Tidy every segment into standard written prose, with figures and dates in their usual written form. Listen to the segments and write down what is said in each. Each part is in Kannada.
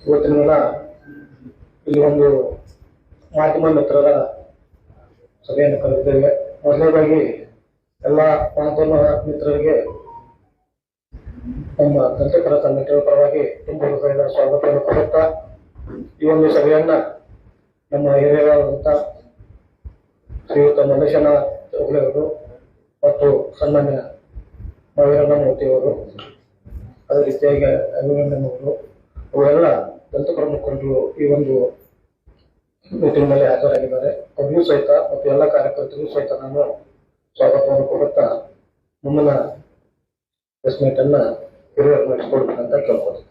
ಇವತ್ತಿನ ದಿನ ಇಲ್ಲಿ ಒಂದು ಮಾಧ್ಯಮ ಮಿತ್ರರ ಸಭೆಯನ್ನು ಕರೆದಿದ್ದೇವೆ. ಮೊದಲನೇದಾಗಿ ಎಲ್ಲ ಮಾಧ್ಯಮ ಮಿತ್ರರಿಗೆ ನಮ್ಮ ದಂತಕರ ಸಂಘಟನೆಗಳ ಪರವಾಗಿ ತುಂಬ ಹೃದಯದ ಸ್ವಾಗತವನ್ನು ಕೊಡುತ್ತಾ ಈ ಒಂದು ಸಭೆಯನ್ನ ನಮ್ಮ ಹಿರಿಯರಾದಂಥ ಶ್ರೀಯುತ ಮಲ್ಲೇಶನ ಅವರು ಮತ್ತು ಸನ್ಮಾನ್ಯ ವೀರಣ್ಣ ಮೂರ್ತಿಯವರು, ಅದೇ ರೀತಿಯಾಗಿ ಅಭಿನಂದನವರು, ಅವೆಲ್ಲ ದಂತಕರ ಮುಖಂಡರು ಈ ಒಂದು ಮೀಟಿಂಗ್ನಲ್ಲಿ ಹಾಜರಾಗಿದ್ದಾರೆ. ಅವ್ರಿಗೂ ಸಹಿತ ಮತ್ತು ಎಲ್ಲ ಕಾರ್ಯಕರ್ತರಿಗೂ ಸಹಿತ ನಾನು ಸ್ವಾಗತವನ್ನು ಕೊಡುತ್ತಾ ಮುಂದಿನ ಪ್ರೆಸ್ ಮೀಟ್ ಅನ್ನ ಹಿರಿಯರು ನಡೆಸಿಕೊಡ್ಬೇಕಂತ ಕೇಳ್ಕೊಳ್ತೀನಿ.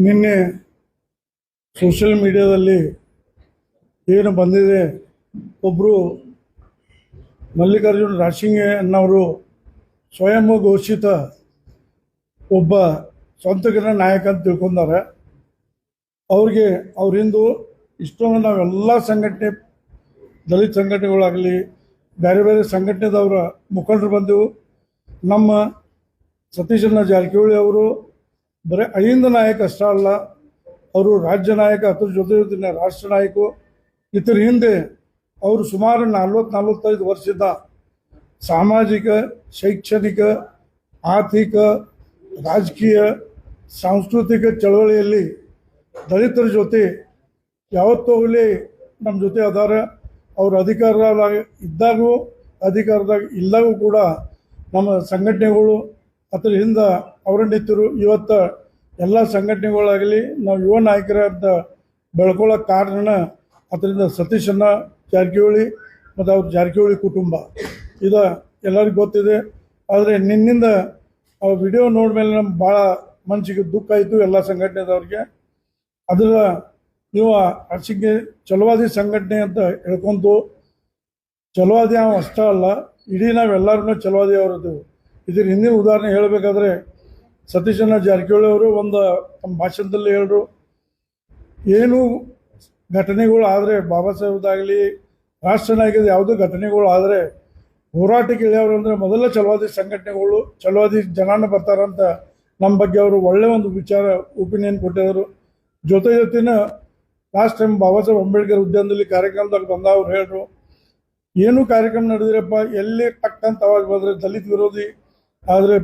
ನಿನ್ನೆ ಸೋಷಿಯಲ್ ಮೀಡಿಯಾದಲ್ಲಿ ಏನು ಬಂದಿದೆ, ಒಬ್ಬರು ಮಲ್ಲಿಕಾರ್ಜುನ್ ರಾಶಿಂಗೆ ಅನ್ನೋರು ಸ್ವಯಂ ಘೋಷಿತ ಒಬ್ಬ ಸ್ವಂತಕರ ನಾಯಕ ಅಂತ ತಿಳ್ಕೊಂಡಾರೆ. ಅವ್ರಿಗೆ ಅವರಿಂದು ಇಷ್ಟೊಂದು ನಾವೆಲ್ಲ ಸಂಘಟನೆ, ದಲಿತ ಸಂಘಟನೆಗಳಾಗಲಿ ಬೇರೆ ಬೇರೆ ಸಂಘಟನೆದವರ ಮುಖಂಡರು ಬಂದೆವು. ನಮ್ಮ ಸತೀಶಣ್ಣ ಜಾರಕಿಹೊಳಿ ಅವರು ಬರೀ ಅಹಿಂದ ನಾಯಕ ಅಷ್ಟೇ ಅಲ್ಲ, ಅವರು ರಾಜ್ಯ ನಾಯಕ, ಅದ್ರ ಜೊತೆ ರಾಷ್ಟ್ರ ನಾಯಕ. ಇದರ ಹಿಂದೆ ಅವರು ಸುಮಾರು 40-45 ವರ್ಷದ ಸಾಮಾಜಿಕ, ಶೈಕ್ಷಣಿಕ, ಆರ್ಥಿಕ, ರಾಜಕೀಯ, ಸಾಂಸ್ಕೃತಿಕ ಚಳವಳಿಯಲ್ಲಿ ದಲಿತರ ಜೊತೆ ಯಾವತ್ತೂ ಹೋಗಲಿ ನಮ್ಮ ಜೊತೆ ಅದಾರ. ಅವರು ಅಧಿಕಾರದಾಗ ಇದ್ದಾಗೂ ಅಧಿಕಾರದಾಗ ಇಲ್ಲಾಗೂ ಕೂಡ ನಮ್ಮ ಸಂಘಟನೆಗಳು ಅದರ ಹಿಂದೆ ಅವರ ನಿಂತರು. ಇವತ್ತು ಎಲ್ಲ ಸಂಘಟನೆಗಳಾಗಲಿ ನಾವು ಯುವ ನಾಯಕರ ಅಂತ ಬೆಳ್ಕೊಳ್ಳೋಕೆ ಕಾರಣ ಅದರಿಂದ ಸತೀಶಣ್ಣ ಜಾರಕಿಹೊಳಿ ಮತ್ತು ಅವ್ರ ಜಾರಕಿಹೊಳಿ ಕುಟುಂಬ ಇದು ಎಲ್ಲರಿಗೂ ಗೊತ್ತಿದೆ. ಆದರೆ ನಿನ್ನಿಂದ ಆ ವಿಡಿಯೋ ನೋಡಿದ್ಮೇಲೆ ನಮ್ಗೆ ಭಾಳ ಮನಸ್ಸಿಗೆ ದುಃಖ ಆಯಿತು ಎಲ್ಲ ಸಂಘಟನೆದವ್ರಿಗೆ. ಅದರ ನೀವು ಅರ್ಸಿಗೆ ಚಲವಾದಿ ಸಂಘಟನೆ ಅಂತ ಹೇಳ್ಕೊಂತು. ಚಲವಾದಿ ಅವ ಅಷ್ಟೇ ಅಲ್ಲ, ಇಡೀ ನಾವೆಲ್ಲರೂ ಚಲವಾದಿ ಅವರದ್ದು. ಇದ್ರ ಹಿಂದಿನ ಉದಾಹರಣೆ ಹೇಳಬೇಕಾದ್ರೆ ಸತೀಶಣ್ಣ ಜಾರಕಿಹೊಳಿ ಅವರು ಒಂದು ತಮ್ಮ ಭಾಷಣದಲ್ಲಿ ಹೇಳಿದ್ರು, ಏನು ಘಟನೆಗಳು ಆದರೆ ಬಾಬಾ ಸಾಹೇಬ್ದಾಗಲಿ ರಾಷ್ಟ್ರ ನಾಯಕದ ಯಾವುದೋ ಘಟನೆಗಳು ಆದರೆ ಹೋರಾಟಕ್ಕೆ ಇಳಿಯವರು ಅಂದರೆ ಮೊದಲ ಚಲವಾದಿ ಸಂಘಟನೆಗಳು, ಚಲವಾದಿ ಜನಾನ ಬರ್ತಾರಂತ ನಮ್ಮ ಬಗ್ಗೆ ಅವರು ಒಳ್ಳೆ ಒಂದು ವಿಚಾರ ಒಪಿನಿಯನ್ ಕೊಟ್ಟಿದ್ದರು. ಜೊತೆನ ಲಾಸ್ಟ್ ಟೈಮ್ ಬಾಬಾ ಸಾಹೇಬ್ ಅಂಬೇಡ್ಕರ್ ಉದ್ಯಾನದಲ್ಲಿ ಕಾರ್ಯಕ್ರಮದಾಗ ಬಂದ ಅವ್ರು ಹೇಳಿದ್ರು, ಏನು ಕಾರ್ಯಕ್ರಮ ನಡೆದಿರಪ್ಪ, ಎಲ್ಲಿ ಟಕ್ಕಂತ ಅವಾಗ ಬಂದರೆ ದಲಿತ ವಿರೋಧಿ ಆದರೆ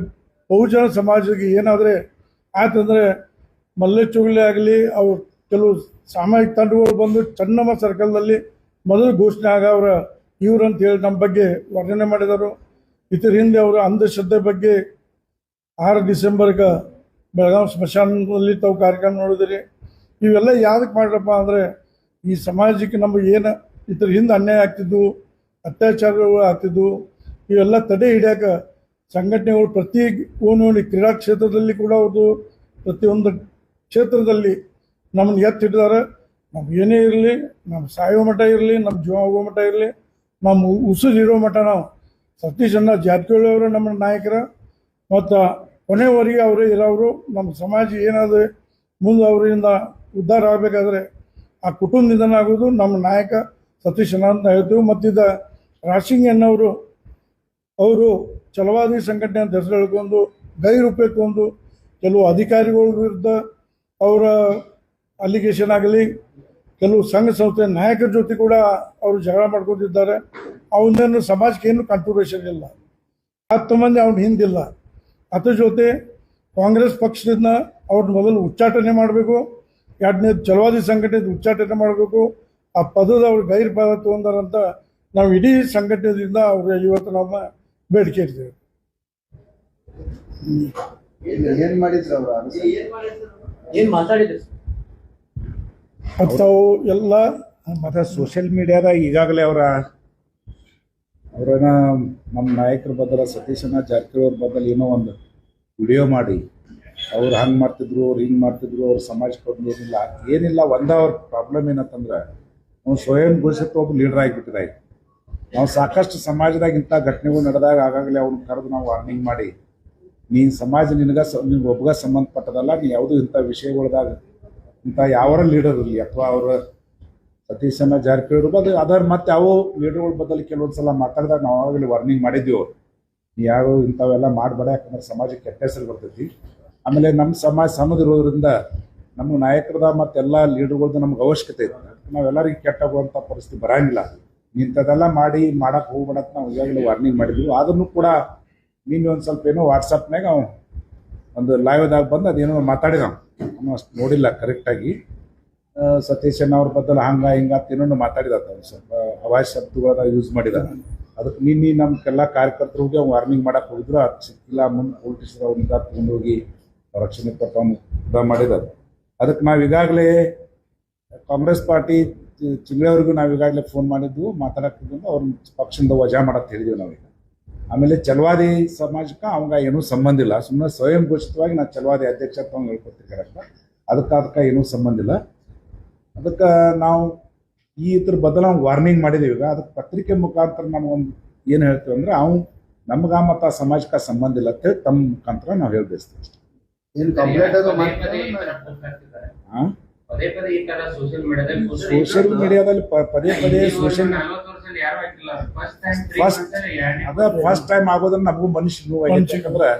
ಬಹುಜನ ಸಮಾಜಕ್ಕೆ ಏನಾದರೆ ಆಯ್ತಂದರೆ ಮಲ್ಲೆ ಚುಗಲಿ ಆಗಲಿ ಅವ್ರು ಕೆಲವು ಸಾಮಾಜಿಕ ತಂಡಗಳು ಬಂದು ಚೆನ್ನಮ್ಮ ಸರ್ಕಲ್ನಲ್ಲಿ ಮೊದಲು ಘೋಷಣೆ ಆಗವ್ರ ಇವ್ರಂತ ಹೇಳಿ ನಮ್ಮ ಬಗ್ಗೆ ವರ್ಣನೆ ಮಾಡಿದರು. ಇದರ ಹಿಂದೆ ಅವರು ಅಂಧಶ್ರದ್ಧೆ ಬಗ್ಗೆ 6 ಡಿಸೆಂಬರ್ಗೆ ಬೆಳಗಾವಿ ಸ್ಮಶಾನದಲ್ಲಿ ತಾವು ಕಾರ್ಯಕ್ರಮ ನೋಡಿದಿರಿ. ಇವೆಲ್ಲ ಯಾವುದಕ್ಕೆ ಮಾಡ್ರಪ್ಪ ಅಂದರೆ ಈ ಸಮಾಜಕ್ಕೆ ನಮಗೆ ಏನು ಇದರ ಹಿಂದೆ ಅನ್ಯಾಯ ಆಗ್ತಿದ್ವು, ಅತ್ಯಾಚಾರಗಳು ಆಗ್ತಿದ್ವು, ಇವೆಲ್ಲ ತಡೆ ಹಿಡಿಯೋಕೆ ಸಂಘಟನೆಗಳು ಪ್ರತಿ ಓಣಿ ಕ್ರೀಡಾ ಕ್ಷೇತ್ರದಲ್ಲಿ ಕೂಡ ಅವ್ರದ್ದು ಪ್ರತಿಯೊಂದು ಕ್ಷೇತ್ರದಲ್ಲಿ ನಮ್ಮನ್ನು ಎತ್ತಿಟ್ಟಿದ್ದಾರೆ. ನಾವು ಏನೇ ಇರಲಿ, ನಮ್ಮ ಸಾಯೋ ಮಠ ಇರಲಿ, ನಮ್ಮ ಜೀವ ಹೋಗೋ ಮಠ ಇರಲಿ, ನಮ್ಮ ಉಸಿರು ಇರೋ ಮಠ ನಾವು ಸತೀಶಣ್ಣ ಜಾರಕಿಹೊಳಿ ಅವರು ನಮ್ಮ ನಾಯಕರ ಮತ್ತು ಕೊನೆವರೆಗೆ ಅವರೇ ಇರೋರು. ನಮ್ಮ ಸಮಾಜ ಏನಾದರೂ ಮುಂದೆ ಅವರಿಂದ ಉದ್ಧಾರ ಆಗಬೇಕಾದ್ರೆ ಆ ಕುಟುಂಬದಿಂದ ಆಗೋದು ನಮ್ಮ ನಾಯಕ ಸತೀಶಣ್ಣ ಅಂತ ಹೇಳ್ತೀವಿ. ಮತ್ತಿದ್ದ ರಾಶಿಂಗ್ ಅನ್ನೋರು ಅವರು ಛಲವಾದಿ ಸಂಘಟನೆ ಅಂತ ಹೆಸರು ಹೇಳ್ಕೊಂಡು ಗೈರುಪಯೋಗಕೊಂಡು ಕೆಲವು ಅಧಿಕಾರಿಗಳ ವಿರುದ್ಧ ಅವರ ಅಲಿಗೇಷನ್ ಆಗಲಿ, ಕೆಲವು ಸಂಘ ಸಂಸ್ಥೆ ನಾಯಕರ ಜೊತೆ ಕೂಡ ಅವರು ಜಗಳ ಮಾಡ್ಕೊತಿದ್ದಾರೆ. ಅವನೇನು ಸಮಾಜಕ್ಕೆ ಏನು ಕಾಂಟ್ರಿಬ್ಯೂಷನ್ ಇಲ್ಲ, 10 ಮಂದಿ ಅವ್ನ ಹಿಂದಿಲ್ಲ. ಅದ್ರ ಜೊತೆ ಕಾಂಗ್ರೆಸ್ ಪಕ್ಷದಿಂದ ಅವ್ರನ್ನ ಮೊದಲು ಉಚ್ಚಾಟನೆ ಮಾಡಬೇಕು, ಎರಡನೇ ಛಲವಾದಿ ಸಂಘಟನೆ ಉಚ್ಚಾಟನೆ ಮಾಡಬೇಕು. ಆ ಪದದ ಅವ್ರು ಗೈರ್ ಪದ ತೊಗೊಂಡಾರಂತ ನಾವು ಇಡೀ ಸಂಘಟನೆಯಿಂದ ಅವ್ರ ಇವತ್ತು ನಮ್ಮ ಬೇಡಿಕೆ ಇರ್ತೇವೆ. ತಾವು ಎಲ್ಲ ಮತ್ತು ಸೋಷಿಯಲ್ ಮೀಡಿಯಾದಾಗ ಈಗಾಗಲೇ ಅವರನ್ನ ನಮ್ಮ ನಾಯಕರ ಬದಲ ಸತೀಶಣ್ಣ ಜಾರಕಿಹೊಳಿ ಅವ್ರ ಬದಲು ಏನೋ ಒಂದು ವಿಡಿಯೋ ಮಾಡಿ ಅವ್ರು ಹಂಗೆ ಮಾಡ್ತಿದ್ರು, ಅವ್ರು ಹಿಂಗೆ ಮಾಡ್ತಿದ್ರು, ಅವ್ರ ಸಮಾಜಕ್ಕೆ ಒಂದು ಏನಿಲ್ಲ. ಅವ್ರ ಪ್ರಾಬ್ಲಮ್ ಏನಂತಂದ್ರೆ ನಾವು ಸ್ವಯಂ ಘೋಷಿತ ಒಬ್ಬ ಲೀಡರ್ ಆಗಿಬಿಟ್ಟಿದೆ. ನಾವು ಸಾಕಷ್ಟು ಸಮಾಜದಾಗ ಇಂಥ ಘಟನೆಗಳು ನಡೆದಾಗ ಆಗಾಗಲೇ ಅವ್ರನ್ನ ಕರೆದು ನಾವು ವಾರ್ನಿಂಗ್ ಮಾಡಿ, ನೀನು ಸಮಾಜ ನಿನಗೆ ಒಬ್ಬಗ ಸಂಬಂಧಪಟ್ಟದಲ್ಲ, ನೀ ಯಾವುದೂ ಇಂಥ ವಿಷಯಗಳದಾಗ ಇಂಥ ಯಾವ ಲೀಡರ್ ಇರಲಿ ಅಥವಾ ಅವರ ಸತೀಶಣ್ಣ ಜಾರಕಿಹೊಳಿ ಅದು ಅದರ ಮತ್ತೆ ಅವು ಲೀಡರ್ಗಳ ಬದಲು ಕೆಲವೊಂದ್ಸಲ ಮಾತಾಡಿದಾಗ ನಾವು ಆವಾಗಲೇ ವಾರ್ನಿಂಗ್ ಮಾಡಿದ್ವಿ ಅವ್ರು ಯಾವ ಇಂಥವೆಲ್ಲ ಮಾಡಬೇಡ, ಯಾಕಂದ್ರೆ ಸಮಾಜಕ್ಕೆ ಕೆಟ್ಟ ಹೆಸರು ಬರ್ತೈತಿ. ಆಮೇಲೆ ನಮ್ಮ ಸಮಾಜ ಸಣ್ಣದಿರೋದ್ರಿಂದ ನಮ್ಮ ನಾಯಕರದ ಮತ್ತೆಲ್ಲ ಲೀಡರ್ಗಳದ್ದು ನಮ್ಗೆ ಅವಶ್ಯಕತೆ ಐತೆ. ನಾವೆಲ್ಲರಿಗೆ ಕೆಟ್ಟಾಗುವಂಥ ಪರಿಸ್ಥಿತಿ ಬರಂಗಿಲ್ಲ. ಇಂಥದ್ದೆಲ್ಲ ಮಾಡಕ್ಕೆ ಹೋಗ್ಬೇಡಂತ ನಾವು ಈಗಾಗಲೇ ವಾರ್ನಿಂಗ್ ಮಾಡಿದ್ವಿ. ಆದ್ರೂ ಕೂಡ ನಿನ್ನೆ ಒಂದು ಸ್ವಲ್ಪ ಏನೋ ವಾಟ್ಸಪ್ನಾಗ ಒಂದು ಲೈವ್ದಾಗ ಬಂದು ಅದೇನೋ ಮಾತಾಡಿದ ಅವನು ಅಷ್ಟು ನೋಡಿಲ್ಲ ಕರೆಕ್ಟಾಗಿ. ಸತೀಶಣ್ಣ ಅವ್ರ ಬದಲು ಹಿಂಗ ಏನೋ ಮಾತಾಡಿದ ಸ್ವಲ್ಪ ಅವಾಜ್ ಶಬ್ದಗಳನ್ನ ಯೂಸ್ ಮಾಡಿದ. ಅದಕ್ಕೆ ನಿನ್ನೆ ನಮ್ಗೆಲ್ಲ ಕಾರ್ಯಕರ್ತರಿಗೆ ಅವ್ನು ವಾರ್ನಿಂಗ್ ಮಾಡಕ್ಕೆ ಹೋಗಿದ್ರು. ಅದು ಸಿಕ್ಕಿಲ್ಲ. ಮುಂದೆ ಪೊಲೀಸ್ ಅವ್ನಿಂದ ತೊಗೊಂಡೋಗಿ ರಕ್ಷಣೆ ಕೊಟ್ಟು ಅವನು ಇದ ಮಾಡಿದ. ಅದಕ್ಕೆ ನಾವು ಈಗಾಗಲೇ ಕಾಂಗ್ರೆಸ್ ಪಾರ್ಟಿ ಚಿಂಗ್ಳವ್ರಿಗೂ ನಾವು ಈಗಾಗಲೇ ಫೋನ್ ಮಾಡಿದ್ವು, ಮಾತಾಡಕ್ತಿದ್ವು. ಅವ್ರನ್ನ ಪಕ್ಷದಿಂದ ವಜಾ ಮಾಡಕ್ಕೆ ಹೇಳಿದ್ವಿ ನಾವೀಗ. ಆಮೇಲೆ ಚಲವಾದಿ ಸಮಾಜಕ್ಕೆ ಅವಾಗ ಏನೂ ಸಂಬಂಧ ಇಲ್ಲ. ಸುಮ್ಮನೆ ಸ್ವಯಂ ಘೋಷಿತವಾಗಿ ನಾನು ಚಲವಾದಿ ಅಧ್ಯಕ್ಷ ಅಂತ ಅವ್ನು ಹೇಳ್ಕೊಡ್ತೀನಿ ಕರೆಕ್ಟ್. ಅದಕ್ಕೆ ಏನೂ ಸಂಬಂಧ ಇಲ್ಲ. ಅದಕ್ಕೆ ನಾವು ಇದ್ರ ಬದಲು ನಾವು ವಾರ್ನಿಂಗ್ ಮಾಡಿದ್ದೀವಿ. ಈಗ ಅದಕ್ಕೆ ಪತ್ರಿಕೆ ಮುಖಾಂತರ ನಮಗೊಂದು ಏನು ಹೇಳ್ತೀವಿ ಅಂದರೆ ನಮ್ಗೆ ಮತ್ತು ಆ ಸಮಾಜಕ್ಕೆ ಸಂಬಂಧ ಇಲ್ಲ ಅಂತೇಳಿ ತಮ್ಮ ಮುಖಾಂತರ ನಾವು ಹೇಳ್ಬೇಸ್ತೀವಿ ಅಷ್ಟೇ. ಸೋಷಿಯಲ್ ಮೀಡಿಯಾದಲ್ಲಿ ಪದೇ ಫಸ್ಟ್ ಟೈಮ್ ಆಗೋದ್ರೆ ನಮಗೂ ಮನುಷ್ಯ ನೋವಾಗೈತೆ. ಯಾಕಂದ್ರೆ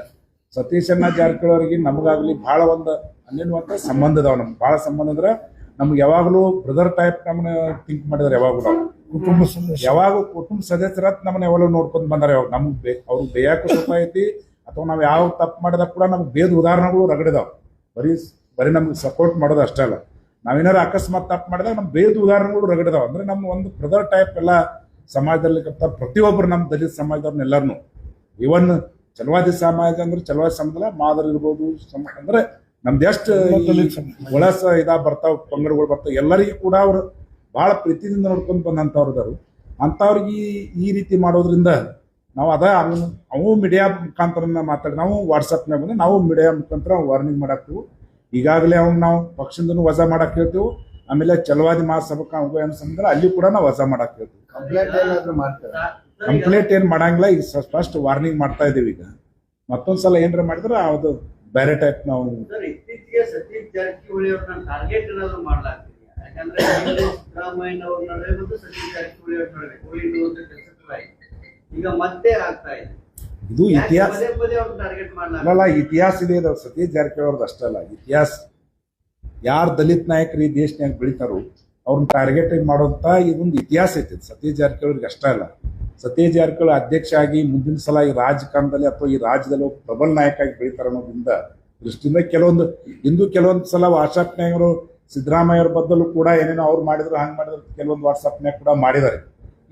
ಸತೀಶಣ್ಣ ಜಾರಕಿಹೊಳಿ ಅವರಿಗೆ ನಮಗಾಗ್ಲಿ ಭಾಳ ಒಂದು ಅನ್ನುವಂಥ ಸಂಬಂಧ ಇದಾವೆ. ನಮ್ಗೆ ಭಾಳ ಸಂಬಂಧ ಅಂದ್ರೆ ನಮ್ಗೆ ಯಾವಾಗಲೂ ಬ್ರದರ್ ಟೈಪ್ ನಮ್ಮನ್ನ ಥಿಂಕ್ ಮಾಡಿದಾರೆ. ಯಾವಾಗಲೂ ಯಾವಾಗ ಕುಟುಂಬ ಸದಸ್ಯರ ನಮ್ಮನ್ನ ಯಾವಾಗಲೂ ನೋಡ್ಕೊಂಡು ಬಂದಾರೆ. ಯಾವಾಗ ನಮ್ಗೆ ಅವ್ರಿಗೆ ಬೇಯಕ್ಕೂ ಸ್ವಲ್ಪ ಐತಿ, ಅಥವಾ ನಾವು ಯಾವ ತಪ್ಪು ಮಾಡಿದಾಗ ಕೂಡ ನಮ್ಗೆ ಬೇದ ಉದಾಹರಣೆಗಳು ರಗಡಿದಾವೆ. ಬರೀ ನಮ್ಗೆ ಸಪೋರ್ಟ್ ಮಾಡೋದು ಅಷ್ಟೇ ಅಲ್ಲ, ನಾವೇನಾರು ಅಕಸ್ಮಾತ್ ತಪ್ಪು ಮಾಡಿದಾಗ ನಮ್ಮ ಬೇದ ಉದಾಹರಣೆಗಳು ರಗಡಿದಾವೆ. ಅಂದ್ರೆ ನಮ್ಮ ಒಂದು ಬ್ರದರ್ ಟೈಪ್ ಎಲ್ಲ ಸಮಾಜದಲ್ಲಿ ಪ್ರತಿಯೊಬ್ಬರು ನಮ್ಮ ದಲಿತ ಸಮಾಜದವ್ರನ್ನೆಲ್ಲರನ್ನು, ಇವನ್ ಚಲವಾದಿ ಸಮಾಜ ಅಂದ್ರೆ ಚಲವಾದಿ ಸಮಾಜ ಮಾದರಿ ಇರ್ಬೋದು. ಅಂದ್ರೆ ನಮ್ದು ಎಷ್ಟು ಒಳಸ ಬರ್ತಾವ ಪಂಗಡಗಳು ಬರ್ತಾವ, ಎಲ್ಲರಿಗೂ ಕೂಡ ಅವರು ಬಹಳ ಪ್ರೀತಿಯಿಂದ ನೋಡ್ಕೊಂಡು ಬಂದಂಥವ್ರದಾರು. ಅಂಥವ್ರಿಗೆ ಈ ರೀತಿ ಮಾಡೋದ್ರಿಂದ ನಾವು ಅವು ಮೀಡಿಯಾ ಮುಖಾಂತರ ಮಾತಾಡಿ, ನಾವು ವಾಟ್ಸಪ್ನಾಗ ಬಂದು ನಾವು ಮೀಡಿಯಾ ಮುಖಾಂತರ ವಾರ್ನಿಂಗ್ ಮಾಡಾಕ್ತೀವಿ. ಈಗಾಗಲೇ ಅವ್ನು ನಾವು ಪಕ್ಷದಿಂದ ವಜಾ ಮಾಡಕ್ಕೆ ಹೇಳ್ತೀವಿ. ಆಮೇಲೆ ಚಲವಾದಿ ಮಹಾಸಭಾ ಸಂಬಂಧ ಅಲ್ಲಿ ಕೂಡ ನಾವು ವಜಾ ಮಾಡಕ್ಕೆ ಹೇಳ್ತೀವಿ. ಕಂಪ್ಲೇಂಟ್ ಏನು ಮಾಡಂಗಿಲ್ಲ. ಈಗ ಫಸ್ಟ್ ವಾರ್ನಿಂಗ್ ಮಾಡ್ತಾ ಇದೀವಿ. ಈಗ ಮತ್ತೊಂದ್ಸಲ ಏನಾರ ಮಾಡಿದ್ರೆ ಅದು ಬೇರೆ ಟೈಪ್ ನಾವು ಇತ್ತೀಚೆಗೆ ಸತೀಶ್ ಜಾರಕಿಹೊಳಿ ಅವ್ರನ್ನ ಟಾರ್ಗೆಟ್ ಏನಾದ್ರು ಮಾಡ್ಲಾಗ್ತಿದೆಯಾ? ಯಾಕಂದ್ರೆ ಸಿದ್ದರಾಮಯ್ಯ ಅವ್ರ ನಡುವೆ ಮತ್ತು ಸತೀಶ್ ಜಾರಕಿಹೊಳಿ ಅವ್ರ ನಡುವೆ ಈಗ ಮತ್ತೆ ಆಗ್ತಾ ಇದೆ. ಇದು ಇತಿಹಾಸ ಪದೇ ಅವ್ರನ್ನ ಟಾರ್ಗೆಟ್ ಅಲ್ಲ, ಇತಿಹಾಸ ಇದೆ. ಅದು ಸತೀಶ್ ಜಾರಕಿಹೊಳಿ ಅವ್ರದ್ದು ಅಷ್ಟಲ್ಲ, ಇತಿಹಾಸ. ಯಾರು ದಲಿತ ನಾಯಕರು ಈ ದೇಶನಾಗ ಬೆಳಿತಾರೋ ಅವ್ರನ್ನ ಟಾರ್ಗೆಟ್ ಮಾಡೋಂಥ ಇದೊಂದು ಇತಿಹಾಸ ಐತಿ. ಸತೀಶ್ ಜಾರಕಿಹೊಳಿಗೆ ಅಷ್ಟೇ ಅಲ್ಲ, ಸತೀಶ್ ಜಾರಕಿಹೊಳಿ ಅಧ್ಯಕ್ಷ ಆಗಿ ಮುಂದಿನ ಸಲ ಈ ರಾಜಕಾರಣದಲ್ಲಿ ಅಥವಾ ಈ ರಾಜ್ಯದಲ್ಲಿ ಪ್ರಬಲ ನಾಯಕ ಆಗಿ ಬೆಳಿತಾರೆ ಅನ್ನೋದ್ರಿಂದ ದೃಷ್ಟಿಯಿಂದ ಕೆಲವೊಂದು ಸಲ ವಾಟ್ಸಾಪ್ನಾಗರು ಸಿದ್ದರಾಮಯ್ಯ ಅವ್ರ ಬದಲು ಕೂಡ ಏನೇನೋ ಅವ್ರು ಮಾಡಿದ್ರು ಹಂಗೆ ಮಾಡಿದ್ರು ಕೆಲವೊಂದು ವಾಟ್ಸಾಪ್ನಾಗ ಕೂಡ ಮಾಡಿದ್ದಾರೆ.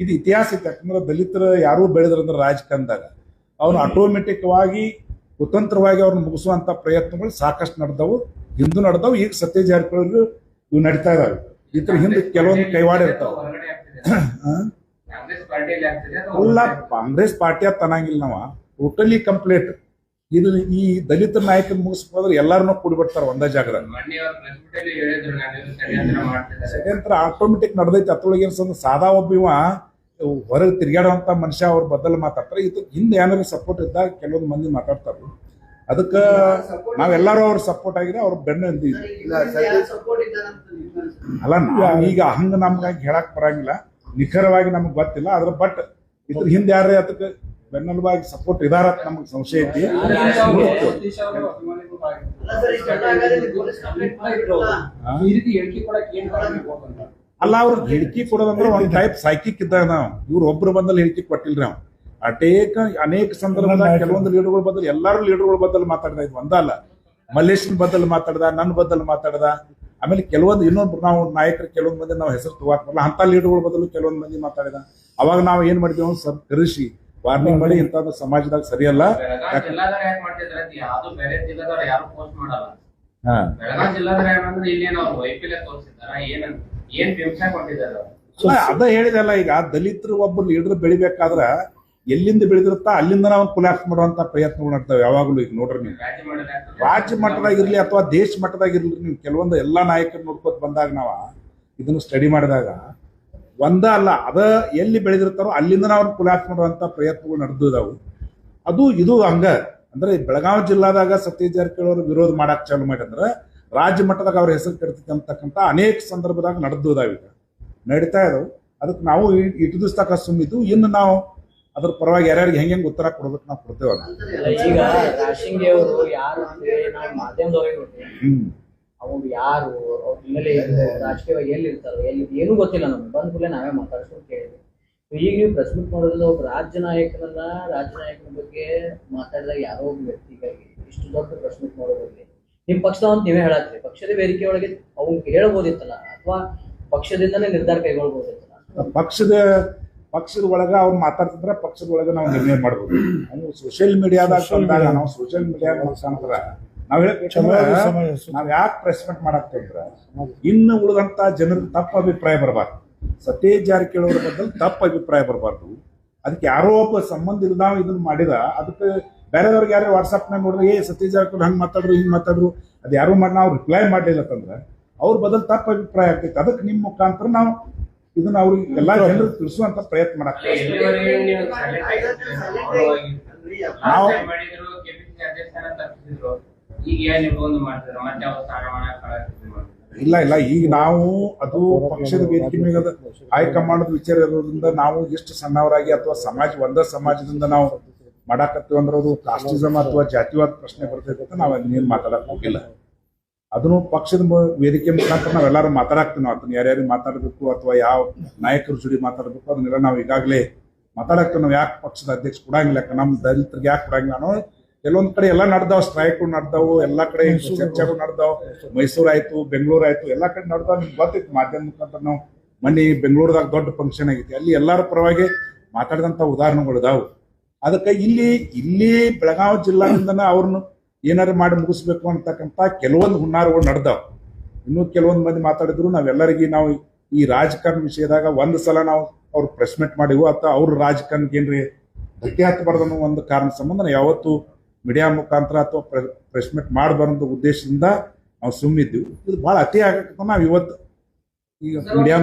ಇದು ಇತಿಹಾಸ ಐತೆ. ಯಾಕಂದ್ರೆ ದಲಿತರು ಯಾರೂ ಬೆಳೆದ್ರಂದ್ರೆ ರಾಜಕಾರಣದಾಗ ಅವ್ರು ಆಟೋಮೆಟಿಕ್ವಾಗಿ ಕುತಂತ್ರವಾಗಿ ಅವ್ರನ್ನ ಮುಗಿಸುವಂಥ ಪ್ರಯತ್ನಗಳು ಸಾಕಷ್ಟು ನಡೆದವು, ಹಿಂದೂ ನಡೆದವು. ಈಗ ಸತೀಶ್ ಜಾರಕಿಹೊಳಿ ಇವು ನಡೀತಾ ಇದಾವೆ. ಇದ್ರ ಹಿಂದೆ ಕೆಲವೊಂದು ಕೈವಾಡ ಇರ್ತಾವ. ಅಲ್ಲ, ಕಾಂಗ್ರೆಸ್ ಪಾರ್ಟಿ ಅಂತ ಅನ್ನಂಗಿಲ್ಲ. ನಾವು ಟೋಟಲಿ ಕಂಪ್ಲೀಟ್ ಇದು ಈ ದಲಿತ ನಾಯಕನ ಮುಗಿಸ್ಬೋದ್ರೆ ಎಲ್ಲಾರನ್ನೂ ಕೂಡಿಬಿಡ್ತಾರೆ ಒಂದೇ ಜಾಗದಾಗ. ಷಡ್ಯಂತ್ರ ಆಟೋಮೆಟಿಕ್ ನಡೆದೈತಿ. ಅದ್ರೊಳಗೆ ಏನು ಸಾದಾ ಒಬ್ಬ ಹೊರಗೆ ತಿರ್ಗಾಡುವಂತ ಮನುಷ್ಯ ಅವ್ರ ಬದಲು ಮಾತಾಡ್ತಾರೆ. ಇದು ಹಿಂದೆ ಏನಾದ್ರು ಸಪೋರ್ಟ್ ಇದ್ದಾಗ ಕೆಲವೊಂದು ಮಂದಿ ಮಾತಾಡ್ತಾರೆ. ಅದಕ್ಕೆ ನಾವೆಲ್ಲರೂ ಅವ್ರ ಸಪೋರ್ಟ್ ಆಗಿದೆ, ಅವ್ರ ಬೆನ್ನು ಅಲ್ಲ. ಈಗ ಹಂಗ ನಮ್ಗಾಗಿ ಹೇಳಕ್ ಬರಂಗಿಲ್ಲ, ನಿಖರವಾಗಿ ನಮ್ಗೆ ಗೊತ್ತಿಲ್ಲ. ಅದ್ರ ಬಟ್ ಇದ್ರ ಹಿಂದೆ ಯಾರೇ ಅದಕ್ಕೆ ಬೆನ್ನೆಲುಬಾಗಿ ಸಪೋರ್ಟ್ ಇದಾರ ನಮ್ಗೆ ಸಂಶಯ ಐತಿ. ಅಲ್ಲ, ಅವ್ರು ಹೇಳಿಕೆ ಕೊಡೋದಂದ್ರೆ ಒಂದ್ ಟೈಪ್ ಸೈಕಿಕ್ ಇದ್ದಾಗ ನಾವು ಇವ್ರು ಒಬ್ರು ಬಂದಲ್ಲಿ ಹೇಳಿಕೆ ಕೊಟ್ಟಿಲ್ರಿ. ನಾವು ಅನೇಕ ಸಂದರ್ಭದಾಗ ಕೆಲವೊಂದು ಲೀಡರ್ಗಳ ಬದಲು ಎಲ್ಲಾರು ಲೀಡರ್ಗಳ ಬದಲು ಮಾತಾಡ್ದ. ಇದು ಒಂದಲ್ಲ, ಮಲ್ಲೇಶನ್ ಬದಲು ಮಾತಾಡ್ದ, ನನ್ನ ಬದಲು ಮಾತಾಡ್ದ. ಆಮೇಲೆ ಕೆಲವೊಂದು ಇನ್ನೊಂದು ನಾವು ನಾಯಕರು ಕೆಲವೊಂದು ಮಂದಿ ನಾವು ಹೆಸರು ತಗೋಲ್ಲ ಅಂತ ಲೀಡರ್ಗಳ ಬದಲು ಕೆಲವೊಂದು ಮಂದಿ ಮಾತಾಡಿದ. ಅವಾಗ ನಾವು ಏನ್ ಮಾಡಿದ್ವಿ, ಸ್ವಲ್ಪ ಕರೆಸಿ ವಾರ್ನಿಂಗ್ ಮಾಡಿ ಇಂಥದ್ದು ಸಮಾಜದಾಗ ಸರಿಯಲ್ಲ. ಅದ ಹೇಳಿದಲ್ಲ, ಈಗ ದಲಿತರು ಒಬ್ಬ ಲೀಡರ್ ಬೆಳಿಬೇಕಾದ್ರ ಎಲ್ಲಿಂದ ಬೆಳೆದಿರುತ್ತಾ ಅಲ್ಲಿಂದ ನಾವು ಕೊಲ್ಯಾಪ್ಸ್ ಮಾಡುವಂತ ಪ್ರಯತ್ನಗಳು ನಡ್ತಾವೆ ಯಾವಾಗಲೂ. ಈಗ ನೋಡ್ರಿ, ನೀವು ರಾಜ್ಯ ಮಟ್ಟದಾಗ ಇರ್ಲಿ ಅಥವಾ ದೇಶ ಮಟ್ಟದಾಗ ಇರ್ಲಿ, ನೀವು ಕೆಲವೊಂದು ಎಲ್ಲಾ ನಾಯಕರು ನೋಡ್ಕೊತ ಬಂದಾಗ ನಾವ ಇದನ್ನು ಸ್ಟಡಿ ಮಾಡಿದಾಗ ಒಂದ ಅಲ್ಲ, ಅದ ಎಲ್ಲಿ ಬೆಳೆದಿರ್ತಾರೋ ಅಲ್ಲಿಂದ ನಾವು ಕೊಲ್ಯಾಪ್ಸ್ ಮಾಡುವಂತ ಪ್ರಯತ್ನಗಳು ನಡೆದಿದಾವು. ಇದು ಹಂಗ ಅಂದ್ರೆ ಬೆಳಗಾವಿ ಜಿಲ್ಲಾದಾಗ ಸತೀಶ್ ಜಾರಕಿಹೊಳಿ ಅವರು ವಿರೋಧ ಮಾಡಕ್ ಚಾಲು ಮಾಡಿದ್ರೆ ರಾಜ್ಯ ಮಟ್ಟದಾಗ ಅವ್ರ ಹೆಸರು ಕೆಡ್ತೈತೆ ಅಂತಕ್ಕಂಥ ಅನೇಕ ಸಂದರ್ಭದಾಗ ನಡೆದಿದಾವ. ಈಗ ನಡೀತಾ ಇದಾವೆ. ಅದಕ್ಕೆ ನಾವು ಇಟ್ಟು ದಿವಸ ತನಕ ಸುಮ್ಮಿದ್ದು. ಇನ್ನು ನಾವು ಅದ್ರ ಪರವಾಗಿ ಯಾರ್ಯಾರಿಗೆ ಹೆಂಗೆ ಉತ್ತರ ಕೊಡ್ಬೇಕು ನಾವು ಕೊಡ್ತೇವಲ್ಲ. ಈಗ ರಾಶಿಂಗಿ ಅವರು ಯಾರು ಅಂದ್ರೆ ನಾವು ಮಾಧ್ಯಮದವ್ರಿಗೆ ನೋಡ್ತೀವಿ, ಅವ್ರು ಯಾರು, ಅವ್ರ ಹಿನ್ನೆಲೆ ರಾಜಕೀಯವಾಗಿ ಎಲ್ಲಿ ಇರ್ತಾರೋ ಎಲ್ಲಿ ಏನೂ ಗೊತ್ತಿಲ್ಲ ನಮ್ಗೆ. ಬಂದ ಕೂಡಲೇ ನಾವೇ ಮಾತಾಡ್ಸ್ಕೊಂಡು ಕೇಳಿದ್ವಿ. ಈಗ ನೀವು ಪ್ರೆಸ್ ಮೀಟ್ ಮಾಡೋದ್ರಿಂದ ಒಬ್ಬ ರಾಜ್ಯ ನಾಯಕನ ಬಗ್ಗೆ ಮಾತಾಡಿದಾಗ ಯಾರೋ ಒಬ್ಬ ವ್ಯಕ್ತಿಗಾಗಿ ಇಷ್ಟು ದೊಡ್ಡ ಪ್ರೆಸ್ ಮೀಟ್ ಮಾಡೋದ್ರಲ್ಲಿ ನಿಮ್ ಪಕ್ಷದ ಅಂತ ನೀವೇ ಹೇಳತ್ರಿ, ಪಕ್ಷದ ವೇದಿಕೆ ಒಳಗೆ ಅವ್ನಿಗೆ ಹೇಳ್ಬೋದಿತ್ತಲ್ಲ, ಅಥವಾ ಪಕ್ಷದಿಂದನೇ ನಿರ್ಧಾರ ಕೈಗೊಳ್ಬೋದಿತ್ತಲ್ಲ. ಪಕ್ಷದ ಒಳಗೆ ಅವ್ರು ಮಾತಾಡ್ತಿದ್ರೆ ಪಕ್ಷದ ಒಳಗೆ ನಾವು ನಿರ್ಣಯ ಮಾಡ್ಬೋದು. ಅವ್ನು ಸೋಷಿಯಲ್ ಮೀಡಿಯಾದಾಗ ಬಂದಾಗ ನಾವು ಸೋಷಿಯಲ್ ಮೀಡಿಯಾ ಮುಖಾಂತರ ನಾವ್ ನಾವ್ ಯಾಕೆ ಪ್ರೆಸ್ ಮೀಟ್ ಮಾಡಾಕ್ತೇವ್ರ, ಇನ್ನು ಉಳಿದಂತ ಜನರಿಗೆ ತಪ್ಪು ಅಭಿಪ್ರಾಯ ಬರಬಾರ್ದು. ಸತೀಶ್ ಜಾರಕಿಹೊಳಿ ಅವ್ರ ಬಗ್ಗೆ ತಪ್ಪು ಅಭಿಪ್ರಾಯ ಬರಬಾರ್ದು. ಅದಕ್ಕೆ ಯಾರೋ ಒಬ್ಬ ಸಂಬಂಧ ಇಲ್ದ ಇದನ್ನ ಮಾಡಿದ, ಅದಕ್ಕೆ ಬೇರೆದವ್ರಿಗೆ ಯಾರು ವಾಟ್ಸಪ್ನಾಗ ನೋಡಿದ್ರೆ ಸತೀಶ್ ಜಾರಕಿಹೊಳಿ ಹಂಗೆ ಮಾತಾಡ್ರು ಹಿಂಗೆ ಮಾತಾಡ್ರು ಅದು ಯಾರು ಮಾಡಿ ನಾವು ರಿಪ್ಲೈ ಮಾಡಲಿಲ್ಲ ಅಂತಂದ್ರೆ ಅವ್ರ ಬದಲು ತಪ್ಪು ಅಭಿಪ್ರಾಯ ಆಗ್ತೈತೆ. ಅದಕ್ಕೆ ನಿಮ್ಮ ಮುಖಾಂತರ ನಾವು ಇದನ್ನ ಅವ್ರಿಗೆ ಎಲ್ಲಾ ಜನರಿಗೆ ತಿಳಿಸುವಂತ ಪ್ರಯತ್ನ ಮಾಡಾಕ್ತೇವೆ. ನಾವು ಇಲ್ಲ ಈಗ ನಾವು ಅದು ಪಕ್ಷದ ವೇದಿಕೆ ಮೇಲೆ ಹೈಕಮಾಂಡ್ ವಿಚಾರ ಇರೋದ್ರಿಂದ ನಾವು ಎಷ್ಟು ಸಣ್ಣವರಾಗಿ ಅಥವಾ ಒಂದೇ ಸಮಾಜದಿಂದ ನಾವು ಮಾಡಾಕತ್ತೀವಿ ಅಂದ್ರೆ ಅದು ಕಾಸ್ಟಿಸಮ್ ಅಥವಾ ಜಾತಿವಾದ ಪ್ರಶ್ನೆ ಬರ್ತೈತೆ ಅಂತ ನಾವು ಅದನ್ನೇನು ಮಾತಾಡಕ್ ಹೋಗಿಲ್ಲ. ಅದನ್ನು ಪಕ್ಷದ ವೇದಿಕೆ ಮುಖಾಂತರ ನಾವೆಲ್ಲರೂ ಮಾತಾಡಾಕ್ತೀವಿ. ನಾವು ಅದನ್ನ ಯಾರ್ಯಾರು ಮಾತಾಡಬೇಕು ಅಥವಾ ಯಾವ ನಾಯಕರ ಜೋಡಿ ಮಾತಾಡಬೇಕು ಅದನ್ನೆಲ್ಲ ನಾವು ಈಗಾಗಲೇ ಮಾತಾಡಾಕ್ತೀವಿ. ನಾವು ಯಾಕೆ ಪಕ್ಷದ ಅಧ್ಯಕ್ಷ ಕೊಡಂಗಿಲ್ಲ, ನಮ್ಮ ದಲಿತರಿಗೆ ಯಾಕೆ ಕೊಡಂಗಿಲ್ಲ ಅನ್ನೋ ಕೆಲವೊಂದ್ ಕಡೆ ಎಲ್ಲ ನಡೆದಾವ್, ಸ್ಟ್ರೈಕ್ಗಳು ನಡೆದಾವು, ಎಲ್ಲಾ ಕಡೆ ಚರ್ಚೆಗಳು ನಡೆದಾವ್. ಮೈಸೂರು ಆಯ್ತು, ಬೆಂಗಳೂರು ಆಯ್ತು, ಎಲ್ಲಾ ಕಡೆ ನಡೆದಾವ್. ನಿಮ್ಗೆ ಗೊತ್ತಿತ್ತು ಮಾಧ್ಯಮ ಮುಖಾಂತರ ನಾವು ಮೊನ್ನೆ ಬೆಂಗಳೂರದಾಗ ದೊಡ್ಡ ಫಂಕ್ಷನ್ ಆಗೈತಿ, ಅಲ್ಲಿ ಎಲ್ಲಾರ ಪರವಾಗಿ ಮಾತಾಡಿದಂತ ಉದಾಹರಣೆಗಳು ಇದಾವು. ಅದಕ್ಕೆ ಇಲ್ಲಿ ಬೆಳಗಾವಿ ಜಿಲ್ಲಾದಿಂದನ ಅವ್ರನ್ನ ಏನಾರು ಮಾಡಿ ಮುಗಿಸ್ಬೇಕು ಅಂತಕ್ಕಂಥ ಕೆಲವೊಂದು ಹುನ್ನಾರಗಳು ನಡೆದಾವ್. ಇನ್ನೂ ಕೆಲವೊಂದು ಮಂದಿ ಮಾತಾಡಿದ್ರು. ನಾವೆಲ್ಲರಿಗೆ ನಾವು ಈ ರಾಜಕಾರಣ ವಿಷಯದಾಗ ಒಂದು ಸಲ ನಾವು ಅವ್ರು ಪ್ರೆಸ್ ಮೀಟ್ ಮಾಡಿವು, ಅಥವಾ ಅವ್ರ ರಾಜಕಾರಣಕ್ಕೆ ಏನ್ರಿ ಧಕ್ಕೆ ಹತ್ತಬಾರ್ದು ಅನ್ನೋ ಒಂದು ಕಾರಣ ಸಂಬಂಧ ನಾವು ಯಾವತ್ತು ಮೀಡಿಯಾ ಮುಖಾಂತರ ಅಥವಾ ಪ್ರೆಸ್ ಮೀಟ್ ಮಾಡಬಾರ್ದು ಉದ್ದೇಶದಿಂದ ನಾವು ಸುಮ್ಮಿದ್ದೀವಿ. ಇದು ಬಹಳ ಅತಿ ಆಗಕ್ಕೆ ನಾವು ಇವತ್ತು ಈಗ ಮೀಡಿಯಾ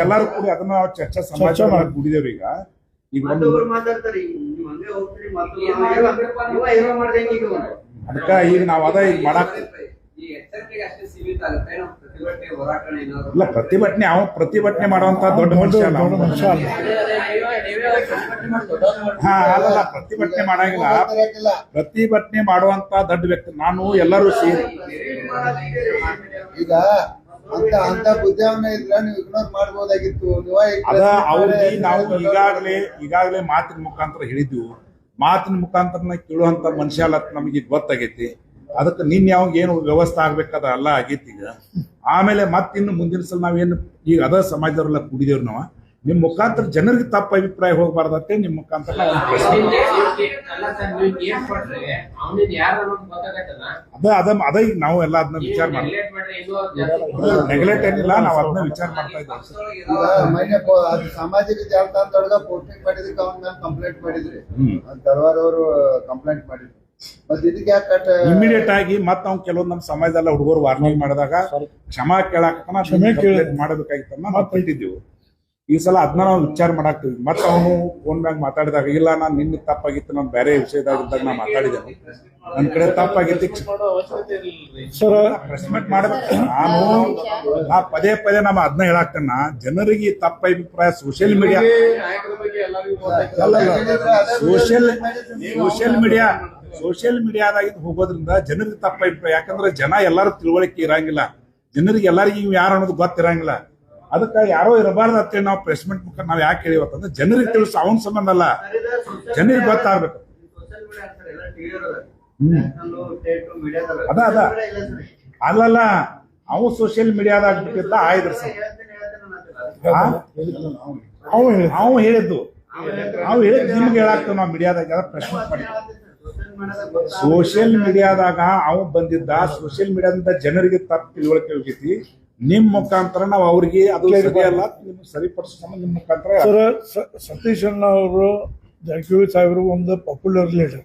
ಎಲ್ಲಾರು ಕೂಡಿ ಅದನ್ನ ನಾವು ಚರ್ಚಾ ಸಮಾಜ ಕೂಡಿದೇವ್. ಈಗ ಅದಕ್ಕ ಈಗ ನಾವ್ ಅದ ಈಗ ಮಾಡಾಕ್ ಇಲ್ಲ. ಪ್ರತಿಭಟನೆ ಮಾಡುವಂತ ದೊಡ್ಡ ಮನುಷ್ಯ ಅಲ್ಲ, ಪ್ರತಿಭಟನೆ ಮಾಡಂಗಿಲ್ಲ. ಪ್ರತಿಭಟನೆ ಮಾಡುವಂತ ದೊಡ್ಡ ವ್ಯಕ್ತಿ ನಾನು. ಎಲ್ಲರೂ ಸೇರಿ ಈಗ ಅಂತ ಬುದ್ಧಿಯವನ್ನ ಇದ್ರೆ ನೀವು ಇಗ್ನೋರ್ ಮಾಡಬಹುದಾಗಿತ್ತು. ಅದ ಅವ್ರಿಗೆ ನಾವು ಈಗಾಗಲೇ ಮಾತಿನ ಮುಖಾಂತರ ಹೇಳಿದ್ವಿ. ಮಾತಿನ ಮುಖಾಂತರ ಕೇಳುವಂತ ಮನುಷ್ಯ ಅಲ್ಲ, ನಮಗೆ ಗೊತ್ತಾಗೈತಿ. ಅದಕ್ಕೆ ನಿನ್ ಯಾವ ಏನು ವ್ಯವಸ್ಥೆ ಆಗ್ಬೇಕಾದ ಎಲ್ಲ ಆಗೈತಿ. ಈಗ ಆಮೇಲೆ ಮತ್ತಿನ್ನು ಮುಂದಿನ ಸಲ ನಾವೇನು ಈಗ ಅದ ಸಮಾಜದವ್ರೆಲ್ಲ ಕೂಡಿದೇವ್ರು ನಾವು. ನಿಮ್ ಮುಖಾಂತರ ಜನರಿಗೆ ತಪ್ಪ ಅಭಿಪ್ರಾಯ ಹೋಗ್ಬಾರ್ದಂತೆ ನಿಮ್ ಮುಖಾಂತರ ಅದ ಈಗ ನಾವು ಎಲ್ಲ ಅದನ್ನ ವಿಚಾರ ಮಾಡ್ತೀವಿ. ನೆಗ್ಲೆಕ್ಟ್ ಏನಿಲ್ಲ, ನಾವು ಅದನ್ನ ವಿಚಾರ ಮಾಡ್ತಾ ಇದ್ದೀವಿ. ಸಾಮಾಜಿಕ ಜಾಲತಾಣದೊಳಗ ಪೋಸ್ಟಿಂಗ್ ಮಾಡಿದಕ್ಕೆ ಅವನ ಮೇಲೆ ಕಂಪ್ಲೇಂಟ್ ಮಾಡಿದ್ರಿ, ತಲವಾರ್ ಅವರು ಕಂಪ್ಲೇಂಟ್ ಮಾಡಿದ್ರು. ಮತ್ತೆ ಇದಕ್ಕೆ ಯಾಕೆ ಇಮಿಡಿಯೇಟ್ ಆಗಿ ಮತ್ತೆ ನಾವು ಕೆಲವೊಂದು ನಮ್ಮ ಸಮಾಜದಲ್ಲ ಹುಡುಗರು ವಾರ್ನಿಂಗ್ ಮಾಡಿದಾಗ ಕ್ಷಮಾ ಕೇಳಾಕ ಮಾಡಬೇಕಾಗಿತ್ತು ನಾವು ಕೊಟ್ಟಿದ್ದೀವಿ. ಈ ಸಲ ಅದನ್ನ ನಾವು ವಿಚಾರ ಮಾಡಾಕ್ತಿದ್ವಿ. ಮತ್ತೆ ಅವನು ಫೋನ್ ಮ್ಯಾಗ ಮಾತಾಡಿದಾಗ ಇಲ್ಲ ನಾನು ನಿನ್ನ ತಪ್ಪಾಗಿತ್ತು, ನಾನು ಬೇರೆ ವಿಷಯದಾಗಿದ್ದಾಗ ನಾ ಮಾತಾಡಿದ್ದೇನೆ, ನನ್ನ ಕಡೆ ತಪ್ಪಾಗಿತ್ತು, ಪ್ರೆಸ್ ಮೀಟ್ ಮಾಡ್ಬೇಕು. ನಾ ಪದೇ ನಮ್ಮ ಅದನ್ನ ಹೇಳಾಕ್ತೇನ, ಜನರಿಗೆ ತಪ್ಪ ಅಭಿಪ್ರಾಯ ಸೋಷಿಯಲ್ ಮೀಡಿಯಾದಾಗ ಹೋಗೋದ್ರಿಂದ ಜನರಿಗೆ ತಪ್ಪ ಅಭಿಪ್ರಾಯ. ಯಾಕಂದ್ರೆ ಜನ ಎಲ್ಲಾರು ತಿಳುವಳಿಕೆ ಇರಂಗಿಲ್ಲ, ಜನರಿಗೆ ಎಲ್ಲರಿಗೂ ಇವ್ ಯಾರು ಅನ್ನೋದು ಗೊತ್ತಿರಂಗಿಲ್ಲ. ಅದಕ್ಕೆ ಯಾರೋ ಇರಬಾರ್ದು ಅಂತೇಳಿ ನಾವು ಪ್ರೆಸ್ ಮೀಟ್ ಮುಖಾಂತರ ನಾವು ಯಾಕೆ ಹೇಳಿವತ್ತಂದ್ರೆ ಜನರಿಗೆ ತಿಳಿಸು, ಅವನ ಸಂಬಂಧ ಅಲ್ಲ, ಜನರಿಗೆ ಗೊತ್ತಾಗ್ಬೇಕು. ಅದ ಅಲ್ಲಲ್ಲ, ಅವು ಸೋಷಿಯಲ್ ಮೀಡಿಯಾದಾಗ ಬಿಟ್ಟಿದ್ದ ಆಯ್ತು ಸರ್. ಅವು ಹೇಳಿದ್ದು ನಿಮ್ಗೆ ಹೇಳಾಕ್ತೇವೆ ನಾವು ಮೀಡಿಯಾದಾಗ ಪ್ರೆಸ್ ಮೀಟ್ ಮಾಡಿ. ಸೋಷಿಯಲ್ ಮೀಡಿಯಾದಾಗ ಅವು ಬಂದಿದ್ದ, ಸೋಷಿಯಲ್ ಮೀಡಿಯಾದಿಂದ ಜನರಿಗೆ ತಪ್ಪು ತಿಳುವಳಿಕೆ ಹೋಗೈತಿ. ನಿಮ್ ಮುಖಾಂತರ ನಾವು ಅವ್ರಿಗೆ ಅದು ಸರಿಯಲ್ಲ ಸರಿಪಡಿಸೋ ಸಂಬಂಧ ನಿಮ್ ಮುಖಾಂತರ. ಸರ್, ಸತೀಶ್ ಅಣ್ಣ ಅವರು ಜಾರಕಿಹೊಳಿ ಸಾಹೇಬರು ಒಂದು ಪಾಪ್ಯುಲರ್ ಲೀಡರ್.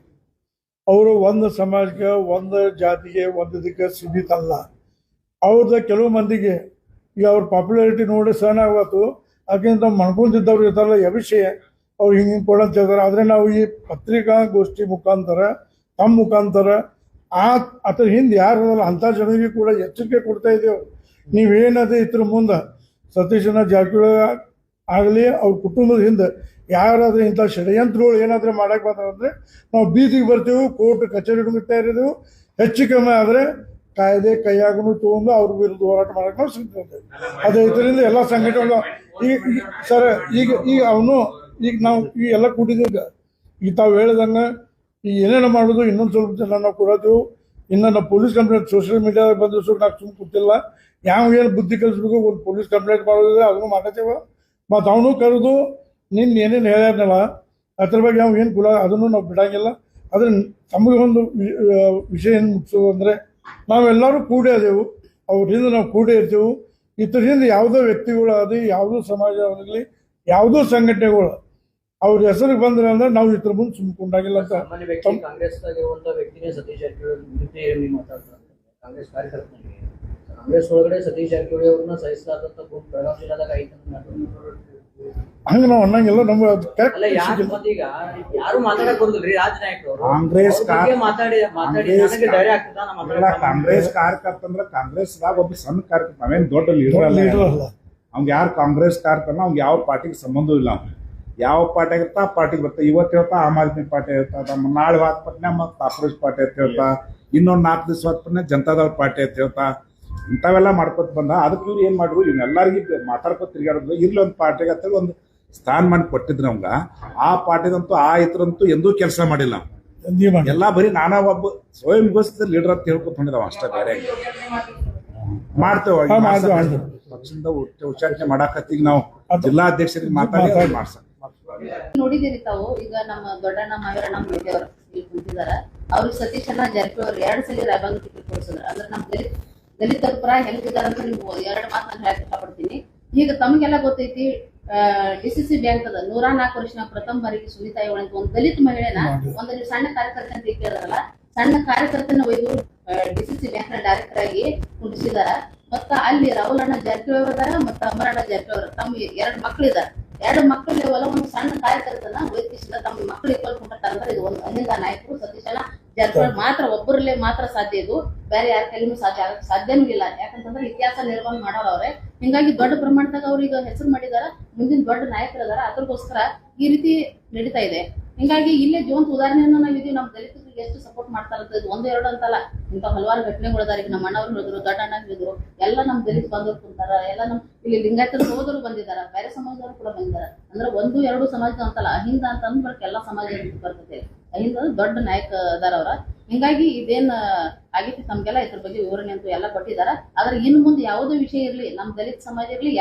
ಅವರು ಒಂದು ಸಮಾಜಕ್ಕೆ, ಒಂದು ಜಾತಿಗೆ, ಒಂದು ಇದಕ್ಕೆ ಸೀಮಿತ ಅಲ್ಲ. ಅವ್ರದ ಕೆಲವು ಮಂದಿಗೆ ಈಗ ಅವ್ರ ಪಾಪ್ಯುಲಾರಿಟಿ ನೋಡಿ ಸಹನ ಆಗತ್ತು. ಯಾಕೆಂದ್ರೆ ಮಣ್ಕೊಂಡಿದ್ದವ್ರು ಇರ್ತಾರಲ್ಲ, ವಿಷಯ ಅವ್ರು ಹಿಂಗೆ ಕೊಡಂತ ಹೇಳ್ತಾರೆ. ಆದರೆ ನಾವು ಈ ಪತ್ರಿಕಾಗೋಷ್ಠಿ ಮುಖಾಂತರ ತಮ್ಮ ಮುಖಾಂತರ ಅದ್ರ ಹಿಂದೆ ಯಾರು ಅಂಥ ಜನರಿಗೆ ಕೂಡ ಎಚ್ಚರಿಕೆ ಕೊಡ್ತಾ ಇದ್ದೇವೆ. ನೀವೇನದೇ ಇದ್ರ ಮುಂದೆ ಸತೀಶನ ಜಾರಕಿಹೊಳಿ ಆಗಲಿ ಅವ್ರ ಕುಟುಂಬದ ಹಿಂದೆ ಯಾರಾದ್ರೂ ಇಂಥ ಷಡ್ಯಂತ್ರಗಳು ಏನಾದರೂ ಮಾಡಕ್ಕೆ ಬಂದ್ರೆ ನಾವು ಬೀದಿಗೆ ಬರ್ತೀವಿ, ಕೋರ್ಟ್ ಕಚೇರಿ ತಯಾರಿದೆವು. ಹೆಚ್ಚು ಕಮ್ಮಿ ಆದರೆ ಕಾಯ್ದೆ ಕೈಯಾಗೂ ತಗೊಂಡು ಅವ್ರ ವಿರುದ್ಧ ಹೋರಾಟ ಮಾಡಕ್ಕೆ ನಾವು ಸಿಗ್ತೇವೆ. ಅದೇ ಇದರಿಂದ ಎಲ್ಲ ಸಂಘಟನೆಗಳು ಈಗ ಅವನು ಈಗ ನಾವು ಈ ಎಲ್ಲ ಕೂಡಿದ್ದೀವಿ. ಈಗ ತಾವು ಹೇಳ್ದಂಗೆ ಈಗ ಏನೇನು ಮಾಡೋದು ಇನ್ನೊಂದು ಸ್ವಲ್ಪ ಜನ ನಾವು ಕೊಡೋದು. ಇನ್ನು ನಾವು ಪೊಲೀಸ್ ಕಂಪ್ಲೇಂಟ್ ಸೋಷಿಯಲ್ ಮೀಡಿಯಾದಾಗ ಬಂದಿಸೋಕೆ ನಾವು ಸುಮ್ಮನೆ ಕೂತಿಲ್ಲ. ಯಾವ ಏನು ಬುದ್ಧಿ ಕಲಿಸ್ಬೇಕು, ಒಂದು ಪೊಲೀಸ್ ಕಂಪ್ಲೇಂಟ್ ಮಾಡೋದಿದ್ರೆ ಅದನ್ನು ಮಾಡತ್ತೇವೆ. ಮತ್ತು ಅವನು ಕರೆದು ನಿನ್ನ ಏನೇನು ಹೇಳ್ಯಾರನಲ್ಲ ಅದ್ರ ಬಗ್ಗೆ ನಾವು ಏನು ಕುಲ ಅದನ್ನು ನಾವು ಬಿಡಂಗಿಲ್ಲ. ಆದರೆ ತಮಗೆ ಒಂದು ವಿಷಯ ಏನು ಮುಗಿಸೋದು ಅಂದರೆ ನಾವೆಲ್ಲರೂ ಕೂಡೇ ಅದೇವು, ಅವ್ರಿಂದ ನಾವು ಕೂಡೇ ಇರ್ತೀವಿ. ಇದರಿಂದ ಯಾವುದೋ ವ್ಯಕ್ತಿಗಳು ಆಗಲಿ, ಯಾವುದೋ ಸಮಾಜ ಆಗಲಿ, ಯಾವುದೋ ಸಂಘಟನೆಗಳು ಅವ್ರ ಹೆಸರಿಗೆ ಬಂದ್ರೆ ಅಂದ್ರೆ ನಾವು ಇದ್ರ ಮುಂದೆ ಸುಮ್ಕೊಂಡಾಗಿಲ್ಲ ಅಂತ. ಸಾಮಾನ್ಯ ವ್ಯಕ್ತಿ ಕಾಂಗ್ರೆಸ್ ಆಗಿರುವಂತ ವ್ಯಕ್ತಿನೇ ಸತೀಶ್ ಜಾರಕಿಹೊಳಿ ವಿರುದ್ಧ ಮಾತಾಡ್ತಾರೆ. ಕಾಂಗ್ರೆಸ್ ಕಾರ್ಯಕರ್ತನಿಗೆ ಕಾಂಗ್ರೆಸ್ ಒಳಗಡೆ ಸತೀಶ್ ಜಾರಕಿಹೊಳಿ ಅವ್ರನ್ನ ಸಹಿಸಲಾದಂತ ಗುಂಪು ಬೆಳಗಾವಿ ಜಿಲ್ಲಾದಾಗ ಐತೆ ಹಂಗ ನಾವು ಅನ್ನಂಗಿಲ್ಲ. ನಮ್ಗೆ ಅಲ್ಲ ಈಗ ಯಾರು ಮಾತಾಡಕ್ ಬಂದಿಲ್ರಿ ರಾಜ ನಾಯಕರು ಕಾಂಗ್ರೆಸ್ ಮಾತಾಡಿ ನನಗೆ ಧೈರ್ಯ ಆಗ್ತದ. ಕಾಂಗ್ರೆಸ್ ಕಾರ್ಯಕರ್ತ ಅಂದ್ರೆ ಕಾಂಗ್ರೆಸ್ದಾಗ ಒಬ್ಬ ಸಣ್ಣ ಕಾರ್ಯಕರ್ತ, ನಾವೇನ್ ದೊಡ್ಡ ಲೀಡರ್ ಅಲ್ಲ. ಅವ್ಗೆ ಯಾರು ಕಾಂಗ್ರೆಸ್ ಕಾರ್ಯಕರ್ತ ಅವ್ಗೆ ಯಾವ ಪಾರ್ಟಿಗೆ ಸಂಬಂಧ ಇಲ್ಲ. ಅವ್ನು ಯಾವ ಪಾರ್ಟಿ ಆಗಿರ್ತಾ ಆ ಪಾರ್ಟಿಗೆ ಬರ್ತಾ. ಇವತ್ತು ಹೇಳ್ತಾ ಆಮ್ ಆದ್ಮಿ ಪಾರ್ಟಿ ಹೇಳ್ತಾ, ನಾಳೆ ಹೊತ್ಪಟ್ನೆ ಮತ್ತು ಕಾಂಗ್ರೆಸ್ ಪಾರ್ಟಿ ಅಂತ ಹೇಳ್ತಾ, ಇನ್ನೊಂದು 4 ದಿವಸ ಹೊತ್ಪಟ್ನೆ ಜನತಾದಳ ಪಾರ್ಟಿ ಅಂತ ಹೇಳ್ತಾ ಇಂಥವೆಲ್ಲ ಮಾಡ್ಕೊತ ಬಂದ. ಅದಕ್ಕೆ ಇವ್ರು ಏನ್ ಮಾಡ್ರು, ಇವನ್ನೆಲ್ಲರಿಗೂ ಮಾತಾಡ್ಕೊತ ತಿರ್ಗಾಡೋದು. ಇರ್ಲಿ ಒಂದು ಪಾರ್ಟಿಗೆ ಅಂತೇಳಿ ಒಂದು ಸ್ಥಾನಮಾನ ಕೊಟ್ಟಿದ್ರು ಅವಂಗ. ಆ ಪಾರ್ಟಿದಂತೂ ಆ ಇತರಂತೂ ಎಂದೂ ಕೆಲಸ ಮಾಡಿಲ್ಲ. ಎಲ್ಲ ಬರೀ ನಾನಾ ಒಬ್ಬ ಸ್ವಯಂ ಘೋಷಿತ ಲೀಡರ್ ಅಂತ ಹೇಳ್ಕೊತ ಹೊಂದಿದಾವ ಅಷ್ಟೇ. ಬೇರೆ ಮಾಡ್ತೇವೆ ಪಕ್ಷದಿಂದ ಉಚ್ಚಾಟನೆ ಮಾಡಾಕತ್ತೀಗ ನಾವು ಜಿಲ್ಲಾಧ್ಯಕ್ಷರಿಗೆ ಮಾತಾಡಿ ಮಾಡ್ಸ ನೋಡಿದಿರಿ ತಾವು. ಈಗ ನಮ್ಮ ದೊಡ್ಡಣ್ಣ ಮಾವೀರಣ್ಣ ಅವರು ಇಲ್ಲಿ ಕುಂತಿದಾರ. ಅವ್ರಿಗೆ ಸತೀಶಣ್ಣ ಜಾರಕಿಹೊಳಿ 2 ಸಲ ರಾಯಬಾಗ ಟಿಕೆಟ್ ಕೊಡಿಸಿದ್ರು. ಅಂದ್ರೆ ನಮ್ಮ ದಲಿತರ ಪರ ಹೆಂಗಿದಾರ ಅಂತ ನೀವು 2 ಮಾತು ನಾನು ಹೇಳಕ್ ಇಷ್ಟಪಡ್ತೀನಿ. ಈಗ ತಮಗೆಲ್ಲ ಗೊತ್ತೈತಿ, DCC ಬ್ಯಾಂಕ್ ಅದ 104 ವರ್ಷನ ಪ್ರಥಮ ಬಾರಿಗೆ ಸುನೀತಾ ಅಂತ ಒಂದು ದಲಿತ ಮಹಿಳೆನ ಒಂದು ನೀವು ಸಣ್ಣ ಕಾರ್ಯಕರ್ತ ಅಂತ ಕೇಳಿದ್ರಲ್ಲ, ಸಣ್ಣ ಕಾರ್ಯಕರ್ತನ ಒಯ್ದು DCC ಬ್ಯಾಂಕ್ ನ ಡೈರೆಕ್ಟರ್ ಆಗಿ ಕುಂಡಿಸಿದಾರ. ಮತ್ತ ಅಲ್ಲಿ ರಾಹುಲ್ ಅಣ್ಣ ಜಾರಕಿಹೊಳಿ ಅವರ ಮತ್ತ ಅಮರಣ್ಣ ಜಾರಕಿಹೊಳಿ ಅವರ ತಮ್ಮ 2 ಮಕ್ಕಳಿದಾರ. 2 ಮಕ್ಕಳು ಒಂದು ಸಣ್ಣ ಕಾರ್ಯಕರ್ತನ ವೈದ್ಯಸಿದ ತಮ್ಮ ಮಕ್ಕಳು ಇಟ್ಕೊಂಡ್ಬಿಟ್ಟಾರ ಅಂದ್ರೆ ಇದು ಒಂದು ಅಹಿಂದ ನಾಯಕರು ಸತೀಶಣ್ಣ ಜಾರಕಿಹೊಳಿ ಮಾತ್ರ ಒಬ್ಬರಲ್ಲೇ ಮಾತ್ರ ಸಾಧ್ಯ. ಇದು ಬೇರೆ ಯಾರ ಕೈಲೂ ಸಾಧ್ಯನೂ ಇಲ್ಲ. ಯಾಕಂತಂದ್ರೆ ಇತಿಹಾಸ ನಿರ್ಮಾಣ ಮಾಡೋರು ಅವ್ರೆ. ಹಿಂಗಾಗಿ ದೊಡ್ಡ ಪ್ರಮಾಣದಾಗ ಅವ್ರಿಗೆ ಹೆಸರು ಮಾಡಿದಾರ, ಮುಂದಿನ ದೊಡ್ಡ ನಾಯಕರಿದಾರ. ಅದ್ರಗೋಸ್ಕರ ಈ ರೀತಿ ನಡೀತಾ ಇದೆ. ಹಿಂಗಾಗಿ ಇಲ್ಲೇ ಜೀವಂತ ಉದಾಹರಣೆಯನ್ನ ನಾವಿದೀವಿ. ನಮ್ಮ ದಲಿತರಿಗೆ ಎಷ್ಟು ಸಪೋರ್ಟ್ ಮಾಡ್ತಾರ, 1-2 ಅಂತಲ್ಲ, ಇಂಥ ಹಲವಾರು ಘಟನೆಗಳಿದಾರ. ಈಗ ನಮ್ಮ ಅಣ್ಣವ್ರು ಹೇಳಿದ್ರು, ದೊಡ್ಡ ಅಣ್ಣ ಹೇಳಿದ್ರು, ಎಲ್ಲ ನಮ್ಮ ದಲಿತ ಬಂದವ್ರು ಕುಂತಾರ. ಎಲ್ಲ ನಮ್ಮ ಇಲ್ಲಿ ಲಿಂಗಾಯತರ ಸಹೋದರು ಬಂದಿದಾರ, ಬೇರೆ ಸಮಾಜದವರು ಕೂಡ ಬಂದಿದಾರ. ಅಂದ್ರೆ 1-2 ಸಮಾಜದ ಅಂತಲ್ಲ, ಅಹಿಂದ ಅಂತ ಅಂದ್ಬಳಕ ಎಲ್ಲ ಸಮಾಜ ಬರ್ತದೆ. ಅಹಿಂದ ದೊಡ್ಡ ನಾಯಕ ಅದಾರ ಅವ್ರ. ಹಿಂಗಾಗಿ ಇದೇನ್ ಆಗೈತಿ ತಮ್ಗೆಲ್ಲ ಇದ್ರ ಬಗ್ಗೆ ವಿವರಣೆ ಅಂತೂ ಎಲ್ಲ ಕೊಟ್ಟಿದಾರ. ಆದ್ರೆ ಇನ್ನು ಮುಂದೆ ಯಾವುದೇ ವಿಷಯ ಇರ್ಲಿ, ನಮ್ಮ ದಲಿತ ಸಮಾಜ ಇರ್ಲಿ,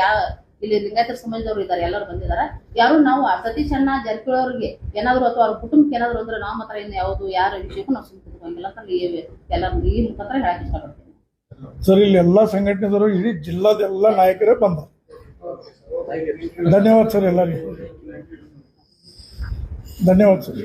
ಇಲ್ಲಿ ಲಿಂಗಾಯತರ ಸಮಾಜದವರು ಇದ್ದಾರೆ, ಎಲ್ಲರೂ ಬಂದಿದಾರ. ಯಾರು ನಾವು ಸತೀಶಣ್ಣ ಜಾರಕಿಹೊಳಿ ಅವ್ರಿಗೆ ಏನಾದ್ರು ಅಥವಾ ಅವ್ರ ಕುಟುಂಬಕ್ಕೆ ಏನಾದ್ರು ಅಂದ್ರೆ ನಾವು ಮಾತ್ರ ಇನ್ನು ಯಾವುದು ಯಾರ ವಿಷಯಕ್ಕೂ ನಾವು ಸುಮ್ಮನೆ ಎಲ್ಲರೂ ಈ ಮುಖಾಂತರ ಹೇಳಕ್ ಇಷ್ಟಪಡ್ತೀನಿ. ಸರ್, ಇಲ್ಲಿ ಎಲ್ಲಾ ಸಂಘಟನೆದವರು ಇಡೀ ಜಿಲ್ಲಾದ ಎಲ್ಲ ನಾಯಕರೇ ಬಂದ. ಧನ್ಯವಾದ ಸರ್, ಎಲ್ಲರಿಗೂ ಧನ್ಯವಾದ ಸರ್.